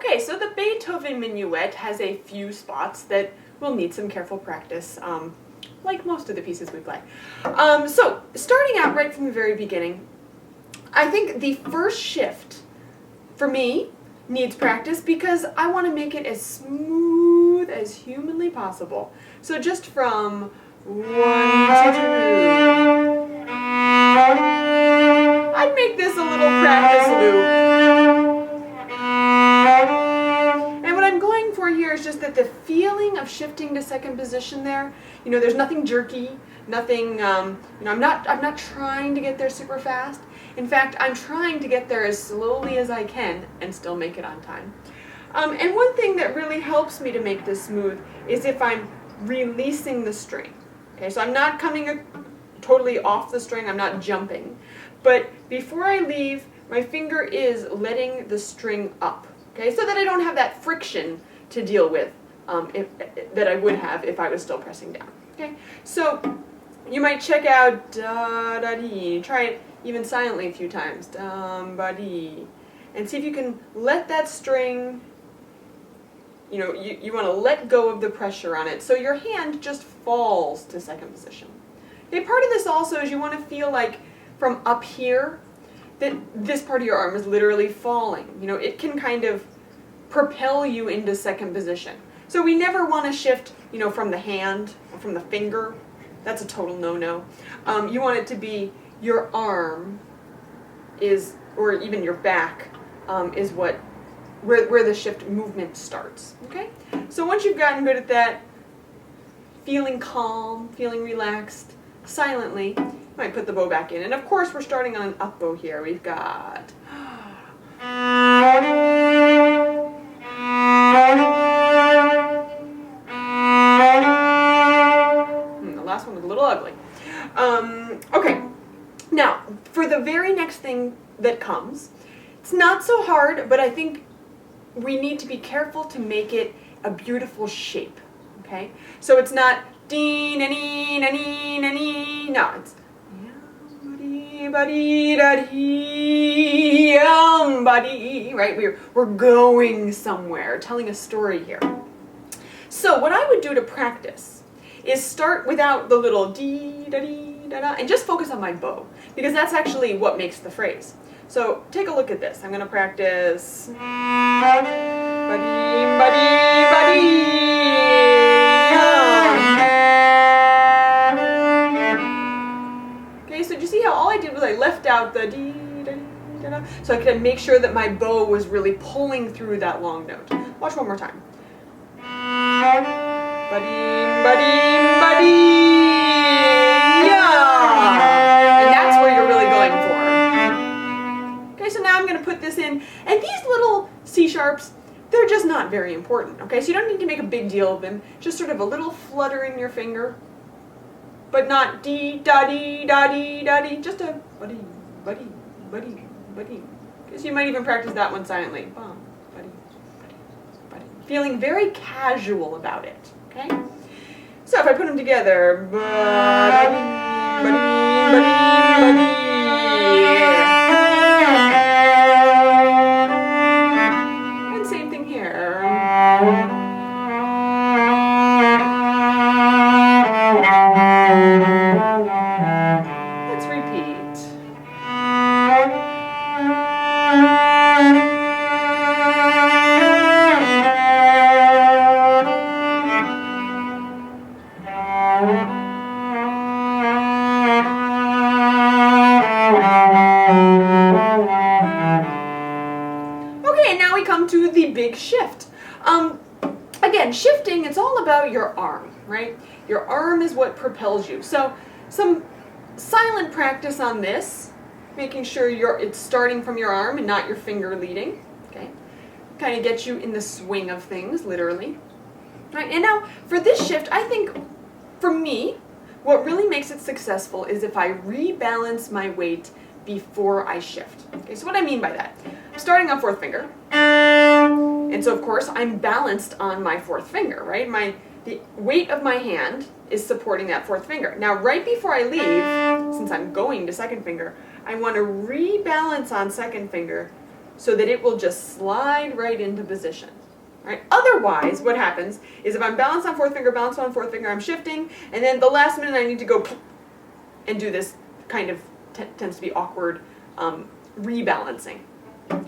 Okay, so the Beethoven Minuet has a few spots that will need some careful practice, like most of the pieces we play. So, starting out right from the very beginning, I think the first shift, for me, needs practice because I want to make it as smooth as humanly possible. So just from 1 to 2, I'd make this a little practice loop. And what I'm going for here is just that the feeling of shifting to second position there, you know, there's nothing jerky, nothing, you know, I'm not trying to get there super fast. In fact, I'm trying to get there as slowly as I can and still make it on time. And one thing that really helps me to make this smooth is if I'm releasing the string. Okay, so I'm not coming totally off the string, I'm not jumping. But before I leave, my finger is letting the string up. Okay, so that I don't have that friction to deal with that I would have if I was still pressing down. Okay, so you might check out da da dee. Try it even silently a few times. Dum ba dee, and see if you can let that string. You know, you want to let go of the pressure on it, so your hand just falls to second position. Okay, part of this also is you want to feel like from up here that this part of your arm is literally falling. You know, it can kind of propel you into second position. So we never want to shift, you know, from the hand or from the finger. That's a total no-no. You want it to be your arm is, or even your back is where the shift movement starts. Okay? So once you've gotten good at that, feeling calm, feeling relaxed, silently, you might put the bow back in. And of course we're starting on an up bow here. We've got the last one was a little ugly. Okay, now for the very next thing that comes, it's not so hard, but I think we need to be careful to make it a beautiful shape. Okay, so it's not dee na nee na nee na nee. No, it's right? We're going somewhere, telling a story here. So what I would do to practice is start without the little dee da dee da da and just focus on my bow, because that's actually what makes the phrase. So take a look at this. I'm going to practice Okay, so do you see how all I did was I left out the dee da dee da da, so I could make sure that my bow was really pulling through that long note. Watch one more time. And that's where you're really going for. Okay, so now I'm going to put this in, and these little C sharps, they're just not very important. Okay, so you don't need to make a big deal of them. Just sort of a little flutter in your finger, but not dee da dee da dee da dee. Just a buddy buddy buddy buddy. Because you might even practice that one silently. Bum, buddy buddy buddy. Feeling very casual about it. Okay. So if I put them together, buddy buddy buddy buddy. And same thing here. Let's repeat. Okay, now we come to the big shift. Again, shifting, it's all about your arm, right? Your arm is what propels you. So some silent practice on this, making sure it's starting from your arm and not your finger leading. Okay, kind of gets you in the swing of things, literally. Right, and now for this shift, I think for me, what really makes it successful is if I rebalance my weight before I shift. Okay, so what I mean by that, I'm starting on fourth finger, and so of course I'm balanced on my fourth finger, right? The weight of my hand is supporting that fourth finger. Now right before I leave, since I'm going to second finger, I want to rebalance on second finger so that it will just slide right into position. Right? Otherwise, what happens is if I'm balanced on fourth finger, balanced on fourth finger, I'm shifting, and then the last minute I need to go and do this kind of tends to be awkward rebalancing.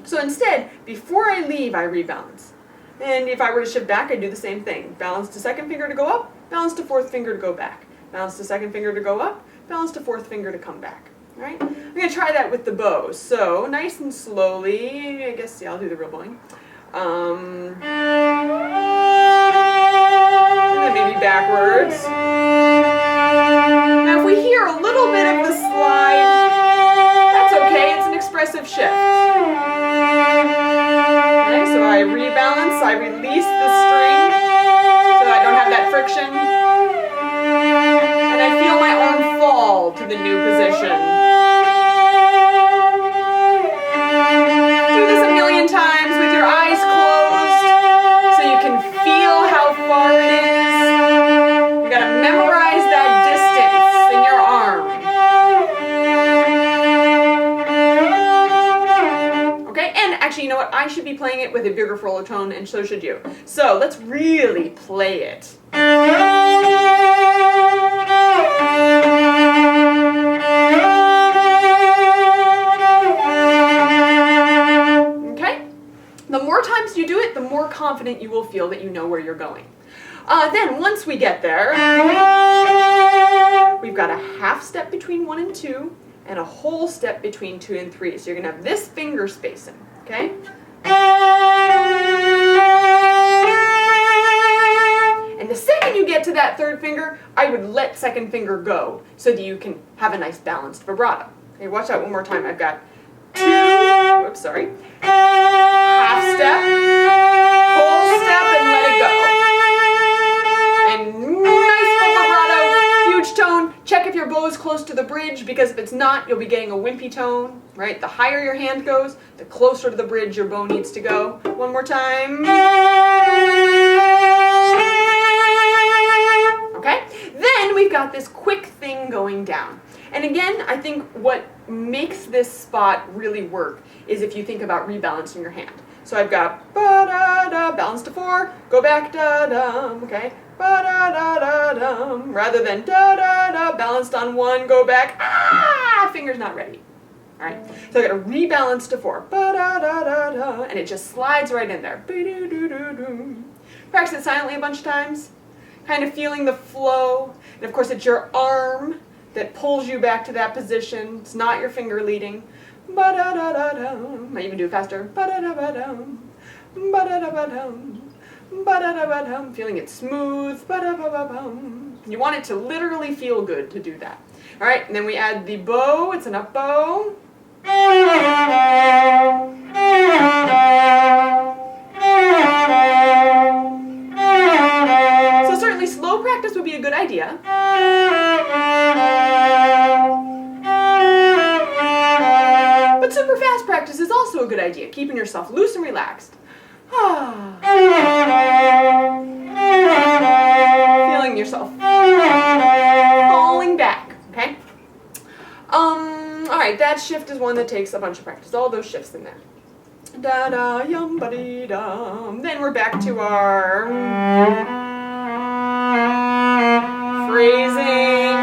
So instead, before I leave, I rebalance. And if I were to shift back, I do the same thing. Balance to second finger to go up, balance to fourth finger to go back. Balance to second finger to go up, balance to fourth finger to come back. All right? I'm going to try that with the bow. So nice and slowly, I guess, yeah, I'll do the real bowing. And then maybe backwards. Now if we hear a little bit of the slide, that's okay, it's an expressive shift. Okay, so I rebalance, I release the string so I don't have that friction. And I feel my arm fall to the new position. Do this a million times with your eyes closed so you can feel how far it is. You gotta memorize that distance in your arm. Okay, and actually, you know what? I should be playing it with a bigger fuller tone, and so should you. So let's really play it. The more times you do it, the more confident you will feel that you know where you're going. Then once we get there, we've got a half step between 1 and 2 and a whole step between 2 and 3. So you're going to have this finger spacing, okay? And the second you get to that third finger, I would let second finger go so that you can have a nice balanced vibrato. Okay, watch that one more time. I've got 2, whoops, sorry. Half step, whole step, and let it go. And nice full vibrato, huge tone. Check if your bow is close to the bridge, because if it's not, you'll be getting a wimpy tone, right? The higher your hand goes, the closer to the bridge your bow needs to go. One more time. Okay? Then we've got this quick thing going down. And again, I think what makes this spot really work is if you think about rebalancing your hand. So I've got ba-da-da, balance to 4, go back, da-dum, okay? Ba-da-da-da-dum, rather than da-da-da, balanced on 1, go back, ah, finger's not ready. All right, so I've got to rebalance to 4, ba-da-da-da-da, and it just slides right in there. Ba-do-do-do-do. Practice it silently a bunch of times, kind of feeling the flow. And of course, it's your arm that pulls you back to that position. It's not your finger leading. Ba-da-da-da-dum. Might even do it faster. Ba-da-da-ba-dum. Ba-da-da-ba-dum. Ba-da-da-ba-dum. Feeling it smooth. Ba-da-ba-ba-bum. You want it to literally feel good to do that. All right, and then we add the bow. It's an up bow. So certainly slow practice would be a good idea. But super fast practice is also a good idea, keeping yourself loose and relaxed. Feeling yourself falling back, okay? All right, that shift is one that takes a bunch of practice, all those shifts in there. Da-da, yum-ba-dee-dum. Then we're back to our phrasing.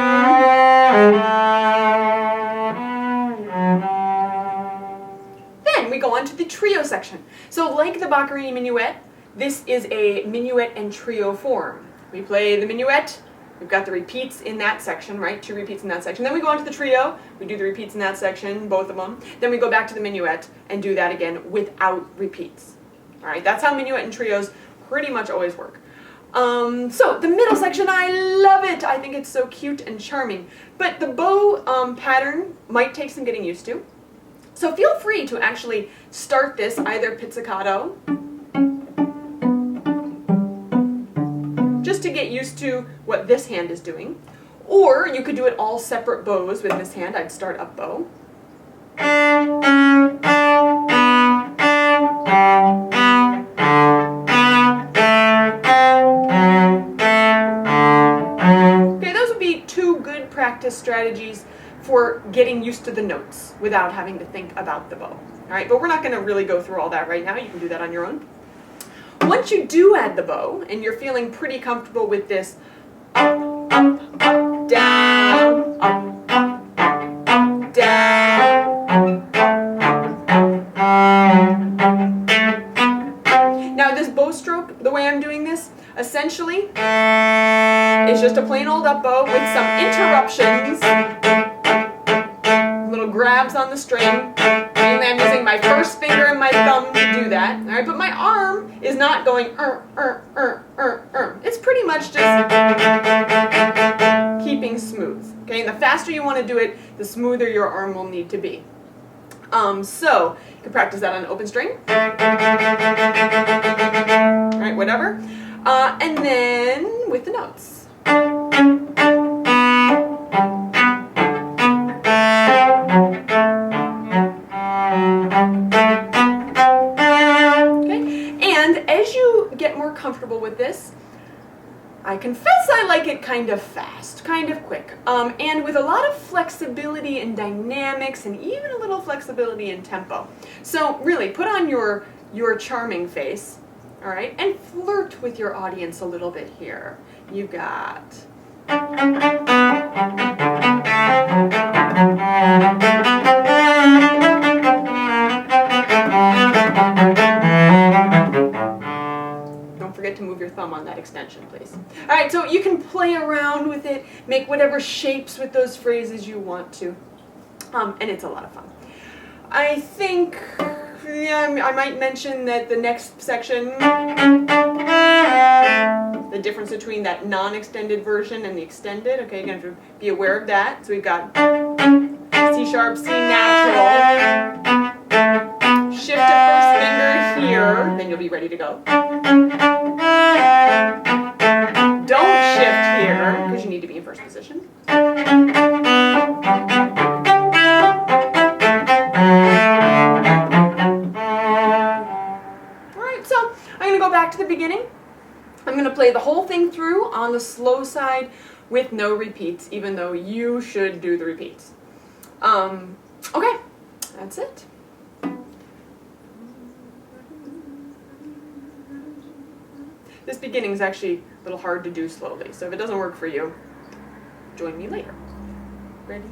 Then we go on to the trio section. So like the Boccherini Minuet, this is a minuet and trio form. We play the minuet, we've got the repeats in that section, right? 2 repeats in that section. Then we go on to the trio, we do the repeats in that section, both of them. Then we go back to the minuet and do that again without repeats. All right, that's how minuet and trios pretty much always work. So the middle section, I love it. I think it's so cute and charming. But the bow pattern might take some getting used to. So feel free to actually start this either pizzicato, just to get used to what this hand is doing, or you could do it all separate bows with this hand. I'd start up bow. Okay, those would be 2 good practice strategies for getting used to the notes without having to think about the bow. All right, but we're not going to really go through all that right now. You can do that on your own. Once you do add the bow and you're feeling pretty comfortable with this up, up, up, down, up, up, down. Now this bow stroke, the way I'm doing this, essentially is just a plain old up bow with some interruptions, little grabs on the string. Mainly I'm using my first finger and my thumb to do that. All right, but my arm is not going It's pretty much just keeping smooth. Okay, and the faster you want to do it, the smoother your arm will need to be. So you can practice that on an open string. All right, whatever. And then with the notes. Get more comfortable with this. I confess I like it kind of fast, kind of quick, and with a lot of flexibility in dynamics and even a little flexibility in tempo. So really, put on your charming face, all right, and flirt with your audience a little bit here. You got. To move your thumb on that extension, please. All right, so you can play around with it, make whatever shapes with those phrases you want to, and it's a lot of fun. I think I might mention that the next section, the difference between that non-extended version and the extended, okay, you're going to have to be aware of that. So we've got C sharp, C natural, shift to first finger here, then you'll be ready to go. Don't shift here, because you need to be in first position. Alright, so I'm going to go back to the beginning. I'm going to play the whole thing through on the slow side with no repeats, even though you should do the repeats. Okay, that's it. This beginning is actually a little hard to do slowly, so if it doesn't work for you, join me later. Ready?